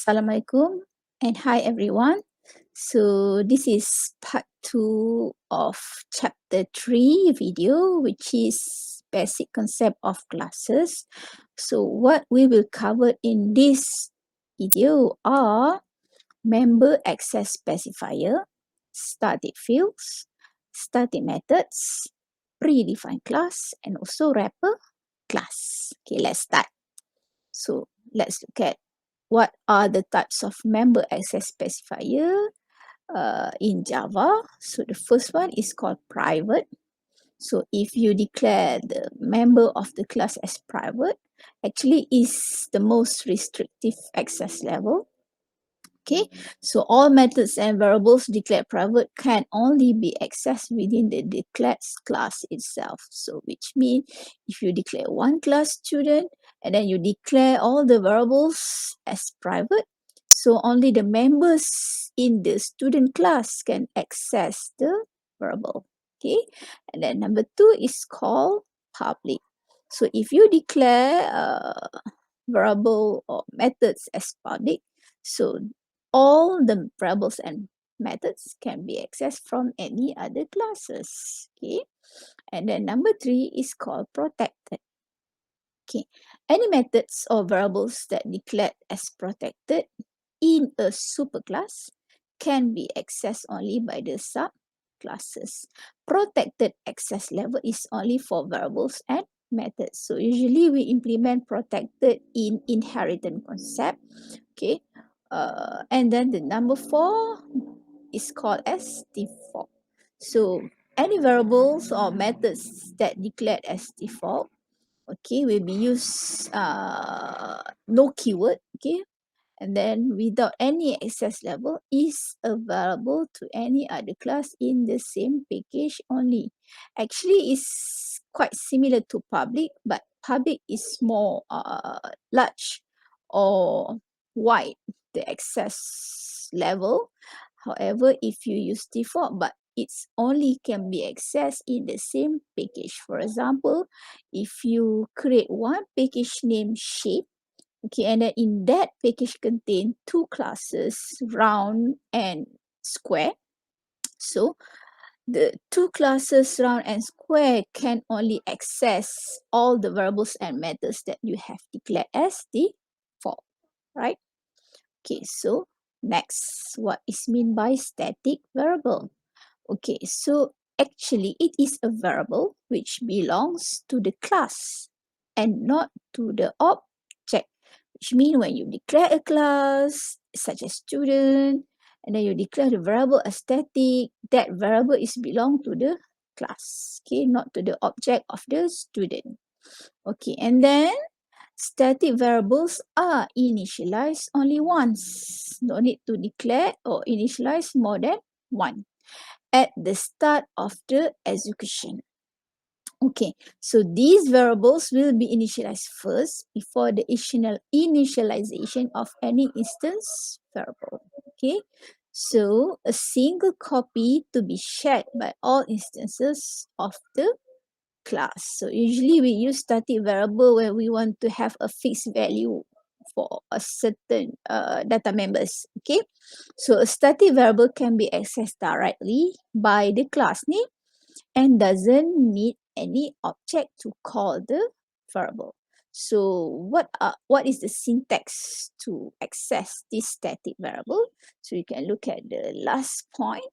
Assalamualaikum and hi everyone. So this is part 2 of chapter 3 video, which is basic concept of classes. So what we will cover in this video are member access specifier, static fields, static methods, predefined class, and also wrapper class. Okay, let's start. So let's look at what are the types of member access specifier in Java. So the first one is called private. So if you declare the member of the class as private, actually is the most restrictive access level. Okay, so all methods and variables declared private can only be accessed within the declared class itself. So which means if you declare one class student and then you declare all the variables as private, so only the members in the student class can access the variable. Okay, and then number 2 is called public. So if you declare variable or methods as public, so all the variables and methods can be accessed from any other classes. Okay, and then number 3 is called protected. Okay, any methods or variables that declared as protected in a superclass can be accessed only by the subclasses. Protected access level is only for variables and methods. So usually we implement protected in inheritance concept. Okay, and then the number 4 is called as default. So any variables or methods that declared as default, okay, will be used no keyword, okay, and then without any access level is available to any other class in the same package only. Actually, it's quite similar to public, but public is more large or wide, the access level. However, if you use default, but it's only can be accessed in the same package. For example, if you create one package named shape, okay, and then in that package contain two classes, round and square. So the two classes round and square can only access all the variables and methods that you have declared as default, right? Okay, so next, what is meant by static variable? Okay, so actually it is a variable which belongs to the class and not to the object. Which means when you declare a class such as student and then you declare the variable as static, that variable is belong to the class, okay, not to the object of the student. Okay, and then static variables are initialized only once. No need to declare or initialize more than one at the start of the execution. Okay, so these variables will be initialized first before the initialization of any instance variable. Okay, so a single copy to be shared by all instances of the class. So usually we use static variable when we want to have a fixed value for a certain data members. Okay, so a static variable can be accessed directly by the class name and doesn't need any object to call the variable. So what is the syntax to access this static variable? So you can look at the last point.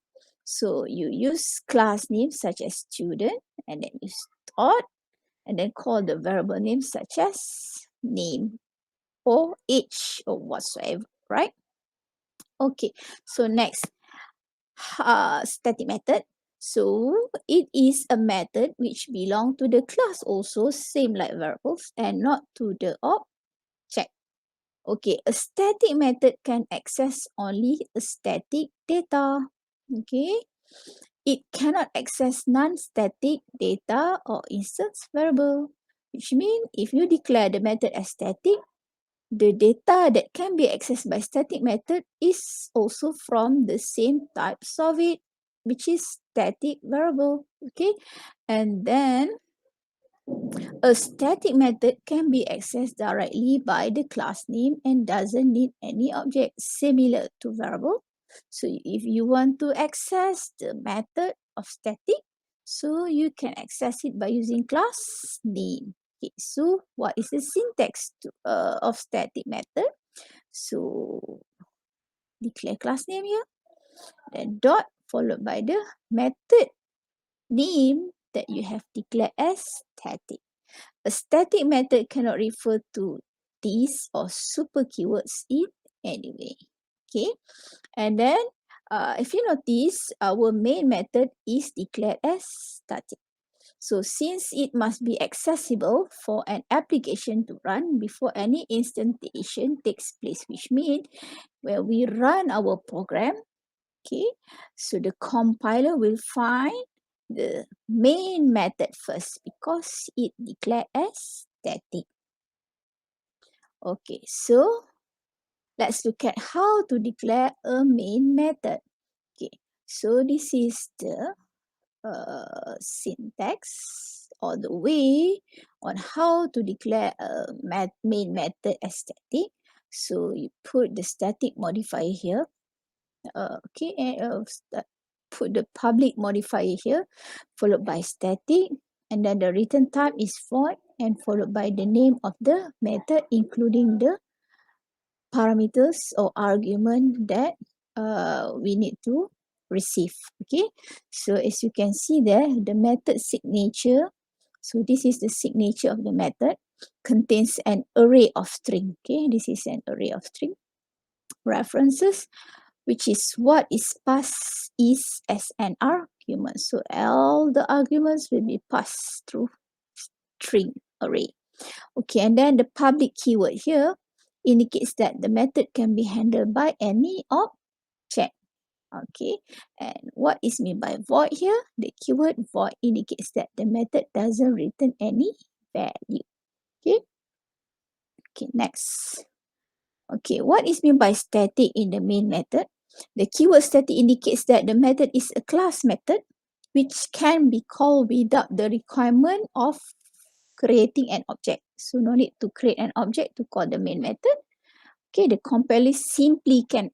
So you use class name such as student and then you start and then call the variable name such as name or age or whatsoever, right? Okay, so next, static method. So it is a method which belong to the class also, same like variables, and not to the object. Okay, a static method can access only a static data. Okay, it cannot access non-static data or instance variable, which means if you declare the method as static, the data that can be accessed by static method is also from the same types of it, which is static variable. Okay, and then A static method can be accessed directly by the class name and doesn't need any object, similar to variable. So if you want to access the method of static, so you can access it by using class name. Okay, so what is the syntax of static method? So declare class name here, then dot followed by the method name that you have declared as static. A static method cannot refer to these or super keywords in any way. Okay, and then if you notice, our main method is declared as static. So since it must be accessible for an application to run before any instantiation takes place, which means when we run our program, okay, so the compiler will find the main method first because it declared as static. Okay, so let's look at how to declare a main method. Okay, so this is the syntax or the way on how to declare a main method as static. So you put the static modifier here. Okay, and put the public modifier here, followed by static, and then the return type is void, and followed by the name of the method, including the parameters or argument that we need to receive. Okay, so as you can see there, the method signature, so this is the signature of the method, contains an array of string. Okay, this is an array of string references, which is what is passed is as an argument. So all the arguments will be passed through string array. Okay, and then the public keyword here indicates that the method can be handled by any object. Okay, and what is meant by void here? The keyword void indicates that the method doesn't return any value. Okay, okay, next. Okay, what is meant by static in the main method? The keyword static indicates that the method is a class method which can be called without the requirement of creating an object. So no need to create an object to call the main method. Okay, the compiler simply can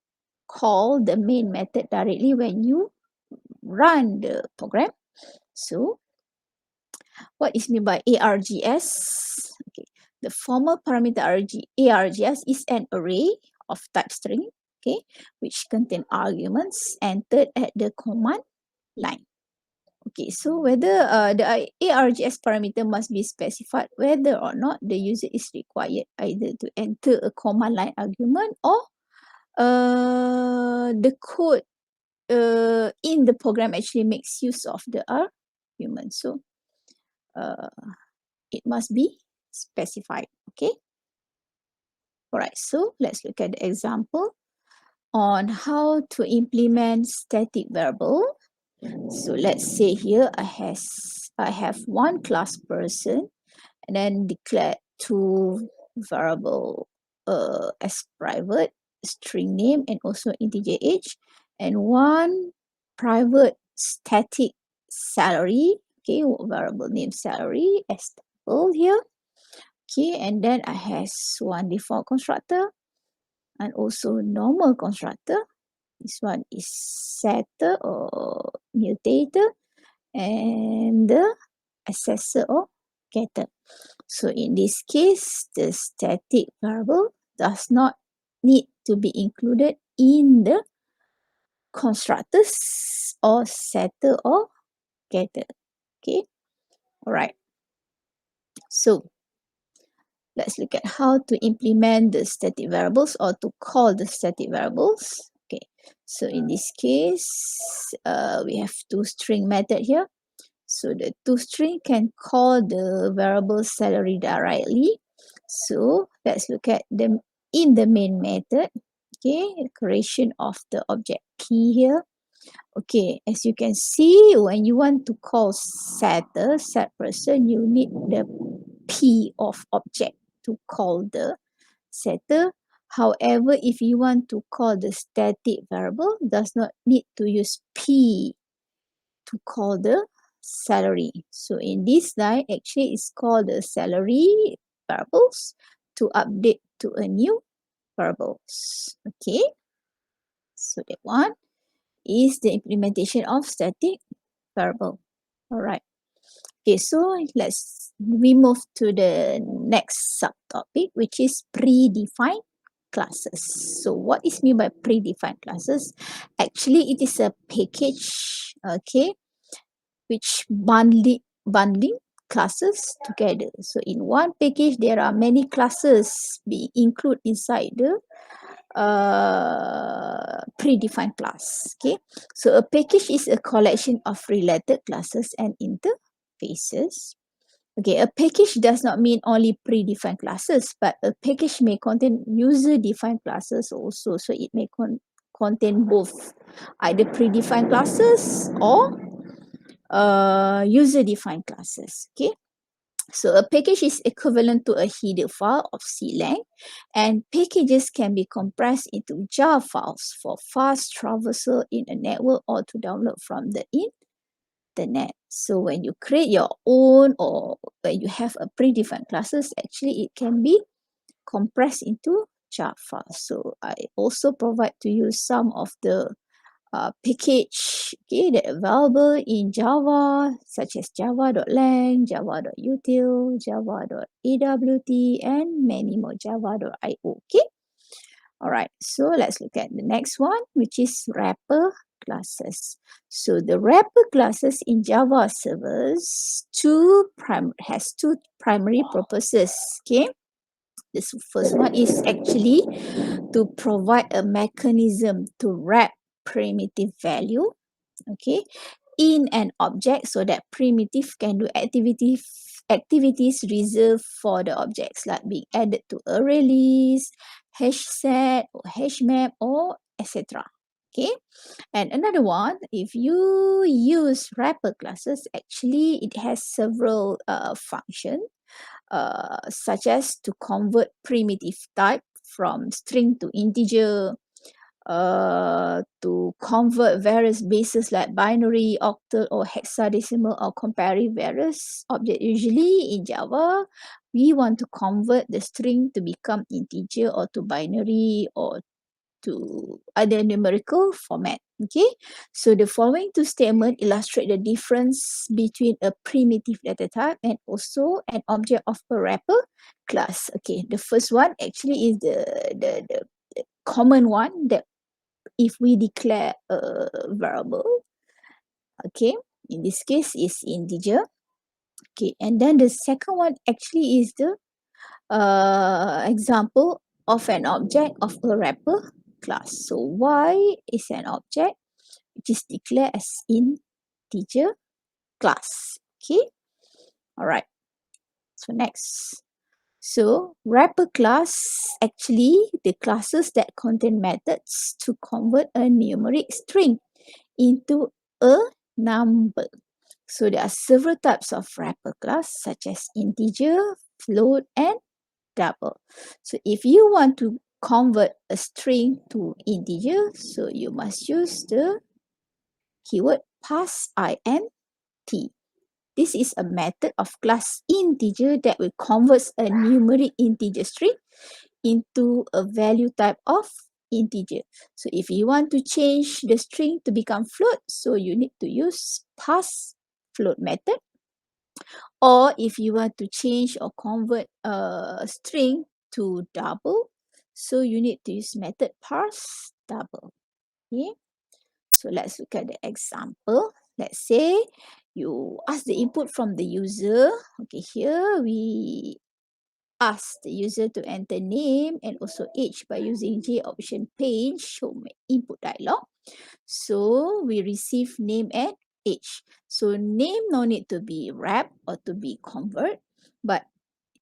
call the main method directly when you run the program. So what is meant by ARGS? Okay, the formal parameter ARGS is an array of type string, okay, which contain arguments entered at the command line. Okay, so whether the ARGS parameter must be specified whether or not the user is required either to enter a command line argument or the code in the program actually makes use of the argument. So it must be specified. Okay. All right. So let's look at the example on how to implement static variable. So let's say here I have one class person and then declare two variable as private, string name and also integer age, and one private static salary, okay, variable name salary as double here. Okay, and then I have one default constructor and also normal constructor. This one is setter or mutator and the accessor or getter. So in this case, the static variable does not need to be included in the constructors or setter or getter. Okay, all right. So let's look at how to implement the static variables or to call the static variables. Okay, so in this case, we have toString method here. So the toString can call the variable salary directly. So let's look at them in the main method. Okay, creation of the object P here. Okay, as you can see, when you want to call setter, set person, you need the P of object to call the setter. However, if you want to call the static variable, does not need to use P to call the salary. So in this line, actually it's called the salary variables to update to a new variables. Okay, so that one is the implementation of static variable. All right. Okay, so we move to the next subtopic, which is predefined classes. So what is meant by predefined classes? Actually, it is a package, okay, which bundling classes together. So in one package, there are many classes be included inside the predefined class. Okay, so a package is a collection of related classes and interfaces. Okay, a package does not mean only predefined classes, but a package may contain user-defined classes also. So it may contain both either predefined classes or user-defined classes. Okay, so a package is equivalent to a header file of C length, and packages can be compressed into jar files for fast traversal in a network or to download from the internet. So when you create your own or when you have a predefined classes, actually it can be compressed into jar files. So I also provide to you some of the package, okay, that are available in Java, such as java.lang, java.util, java.awt, and many more, java.io. Okay, all right, so let's look at the next one, which is wrapper classes. So the wrapper classes in Java servers has two primary purposes. Okay, this first one is actually to provide a mechanism to wrap primitive value, okay, in an object so that primitive can do activities reserved for the objects, like being added to array list, hash set, or hash map, or etc. Okay, and another one, if you use wrapper classes, actually it has several functions, such as to convert primitive type from string to integer, to convert various bases like binary, octal, or hexadecimal, or comparing various objects. Usually in Java, we want to convert the string to become integer or to binary or to other numerical format. Okay, so the following two statements illustrate the difference between a primitive data type and also an object of a wrapper class. Okay, the first one actually is the common one, that if we declare a variable, okay, in this case is integer. Okay, and then the second one actually is the example of an object of a wrapper class. So y is an object which is declared as integer class. Okay, all right, so next. So wrapper class, actually the classes that contain methods to convert a numeric string into a number. So there are several types of wrapper class, such as integer, float, and double. So if you want to convert a string to integer, so you must use the keyword passInt. This is a method of class integer that will convert a numeric integer string into a value type of integer. So if you want to change the string to become float, so you need to use pass float method. Or if you want to change or convert a string to double, so you need to use method parse double. Okay, so let's look at the example. Let's say you ask the input from the user. Okay, here we ask the user to enter name and also age by using J option pane show input dialog. So we receive name and age. So name no need to be wrapped or to be convert, but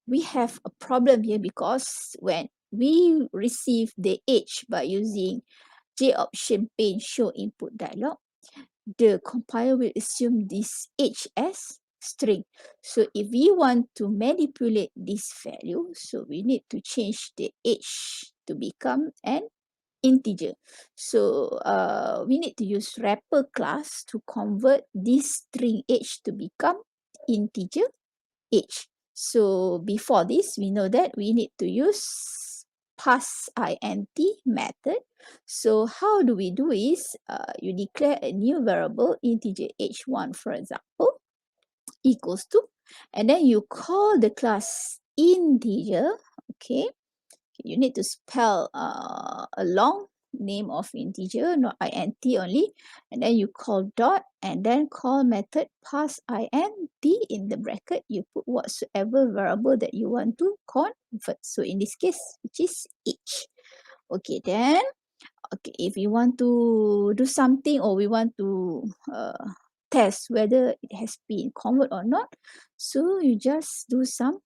we have a problem here because when we receive the age by using J option pane show input dialog, the compiler will assume this age as string. So if we want to manipulate this value, so we need to change the age to become an integer. So we need to use wrapper class to convert this string age to become integer age. So before this, we know that we need to use passInt method. So how do we do is you declare a new variable integer age1, for example, equals to, and then you call the class integer. Okay, you need to spell a long name of integer, not int only, and then you call dot, and then call method pass int. In the bracket you put whatsoever variable that you want to convert. So in this case, which is age. Okay, then okay, if you want to do something, or we want to test whether it has been converted or not, so you just do some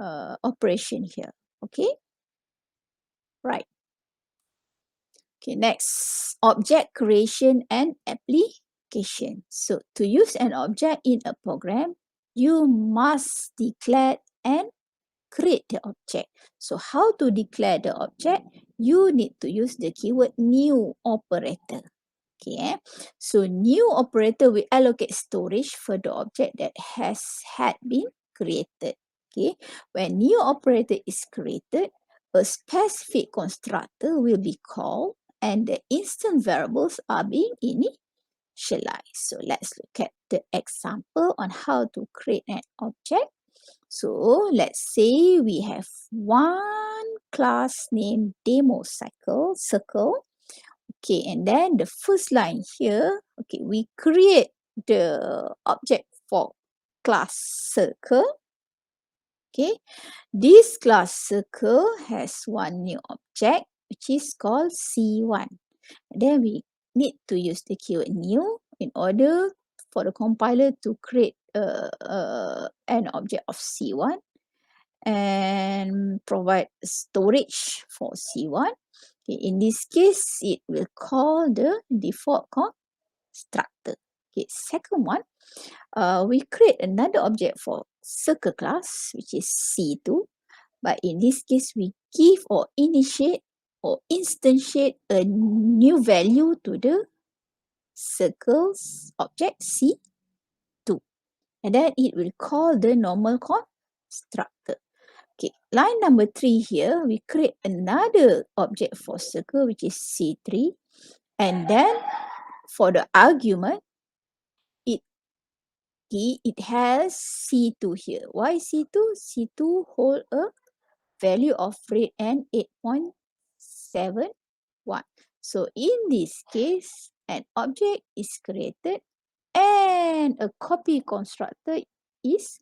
operation here. Okay, right. Okay, next, object creation and application. So to use an object in a program, you must declare and create the object. So how to declare the object? You need to use the keyword new operator. Okay, so new operator will allocate storage for the object that had been created. Okay, when new operator is created, a specific constructor will be called and the instant variables are being initialized. So let's look at the example on how to create an object. So let's say we have one class named demo circle. Okay, and then the first line here, okay, we create the object for class circle. Okay, this class circle has one new object which is called C1. And then we need to use the keyword new in order for the compiler to create an object of C1 and provide storage for C1. Okay, in this case, it will call the default constructor. Okay, second one, we create another object for circle class, which is C2. But in this case, we give or initiate or instantiate a new value to the circles object C2. And then it will call the normal constructor. Okay, line number 3 here, we create another object for circle, which is C3. And then for the argument, it has C2 here. Why C2? C2 hold a value of rate and 8.71. So in this case, an object is created and a copy constructor is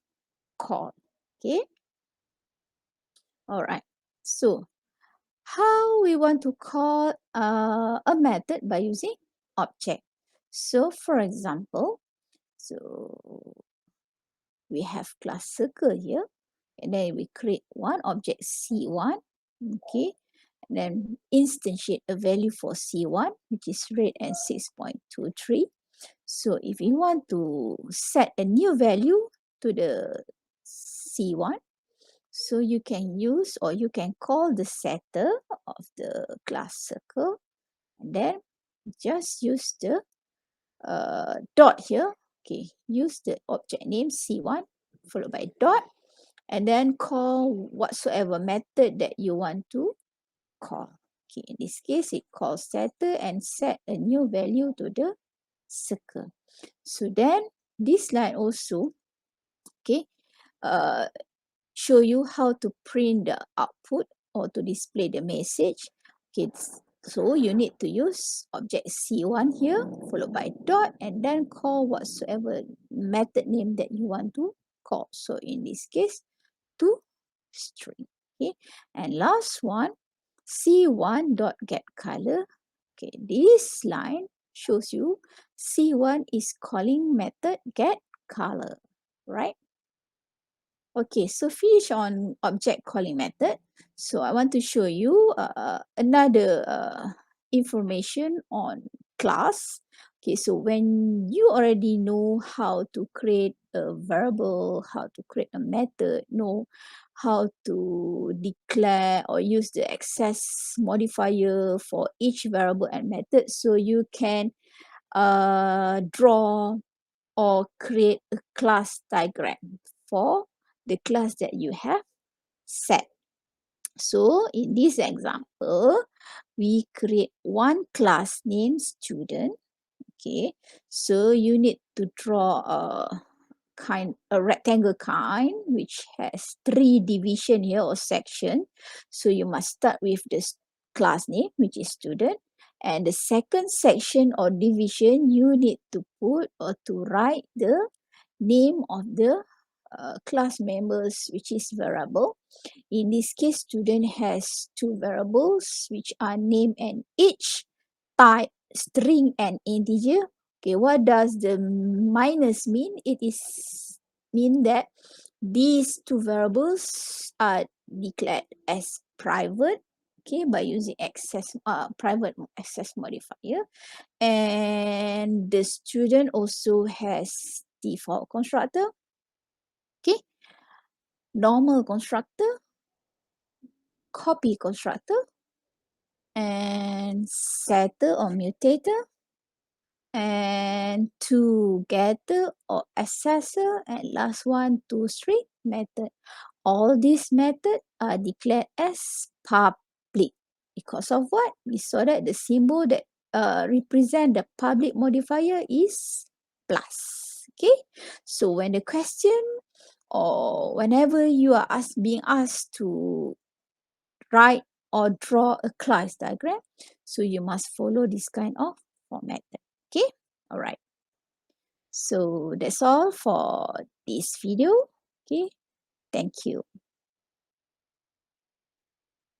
called. Okay. All right. So how we want to call a method by using object. So for example, so we have class circle here, and then we create one object C1, okay, and then instantiate a value for C1, which is rate and 6.23. So if you want to set a new value to the C1, so you can use or you can call the setter of the class circle, and then just use the dot here. Okay, use the object name C1 followed by dot, and then call whatsoever method that you want to call. Okay, in this case, it calls setter and set a new value to the circle. So then this line also, okay, show you how to print the output or to display the message. Okay, so you need to use object C1 here, followed by dot, and then call whatsoever method name that you want to call. So in this case, to string. Okay, and last one, C1 dot get color. Okay, this line shows you C1 is calling method get color, right? Okay, so finish on object calling method. So I want to show you another information on class. Okay, so when you already know how to create a variable, how to create a method, know how to declare or use the access modifier for each variable and method, so you can draw or create a class diagram for the class that you have set. So in this example, we create one class named student. Okay, so you need to draw a rectangle kind which has 3 division here or section. So you must start with the class name, which is student, and the second section or division you need to put or to write the name of the class members, which is variable. In this case, student has 2 variables which are name and age, type string and integer. Okay, what does the minus mean? It is mean that these 2 variables are declared as private, okay, by using private access modifier, and the student also has default constructor, okay, normal constructor, copy constructor, and setter or mutator, and to getter or accessor, and last one to string method. All these methods are declared as public. Because of what? We saw that the symbol that represent the public modifier is plus. Okay, so when the question or whenever you are being asked to write or draw a class diagram, so you must follow this kind of format. Okay, all right. So that's all for this video. Okay, thank you.